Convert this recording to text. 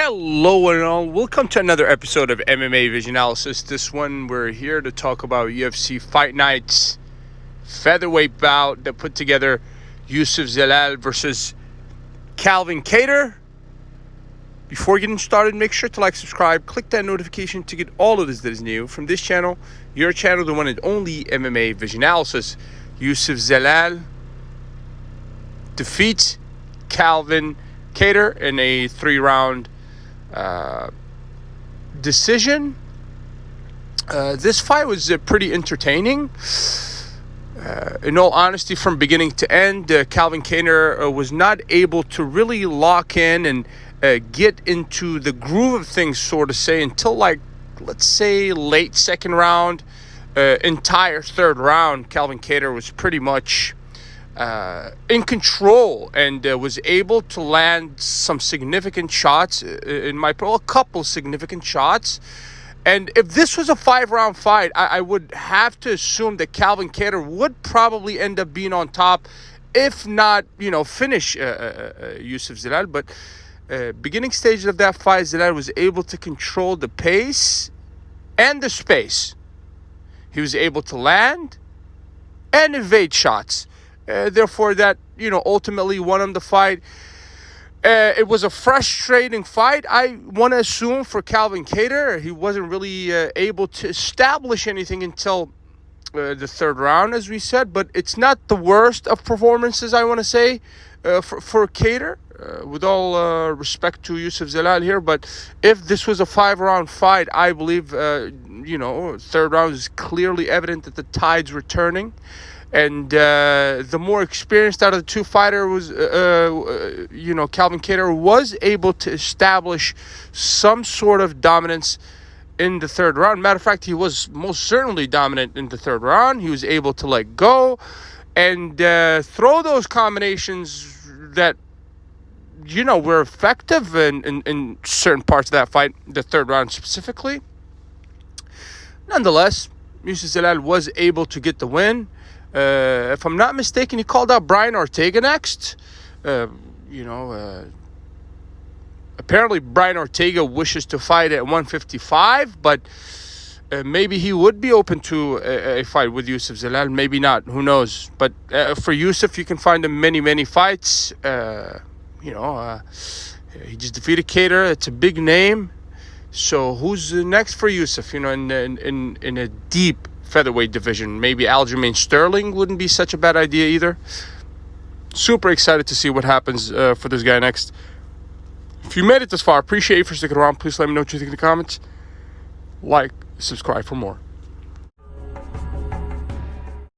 Hello and all, welcome to another episode of MMA Vision Analysis. This one we're here to talk about UFC Fight Night's featherweight bout that put together Youssef Zalal versus Calvin Kattar. Before getting started, make sure to like, subscribe, click that notification to get all of this that is new from this channel, your channel, the one and only MMA Vision Analysis. Youssef Zalal defeats Calvin Kattar in a 3-round decision. This fight was pretty entertaining. In all honesty, from beginning to end, Calvin Kattar was not able to really lock in and get into the groove of things, sort of say, until let's say late second round, entire third round. Calvin Kattar was pretty much in control and was able to land some significant shots, a couple significant shots. And if this was a 5-round fight, I would have to assume that Calvin Kattar would probably end up being on top, if not, finish Youssef Zalal. But beginning stages of that fight, Zalal was able to control the pace and the space. He was able to land and evade shots. Therefore, that, ultimately won him the fight. It was a frustrating fight, I want to assume, for Calvin Kattar. He wasn't really able to establish anything until the third round, as we said. But it's not the worst of performances, I want to say, for Kattar. With all respect to Youssef Zalal here. But if this was a 5-round fight, I believe, third round is clearly evident that the tides were turning. And the more experienced out of the two fighters was, Calvin Kattar was able to establish some sort of dominance in the third round. Matter of fact, he was most certainly dominant in the third round. He was able to let go and throw those combinations that, were effective in certain parts of that fight, the third round specifically. Nonetheless, Youssef Zalal was able to get the win. If I'm not mistaken, he called out Brian Ortega next. Apparently Brian Ortega wishes to fight at 155, but maybe he would be open to a fight with Youssef Zalal. Maybe not. Who knows? But for Youssef, you can find him many fights. He just defeated Kattar. It's a big name. So who's next for Youssef? In a deep featherweight division. Maybe Aljamain Sterling wouldn't be such a bad idea either. Super excited to see what happens for this guy next. If you made it this far, appreciate you for sticking around. Please let me know what you think in the comments. Like, subscribe for more.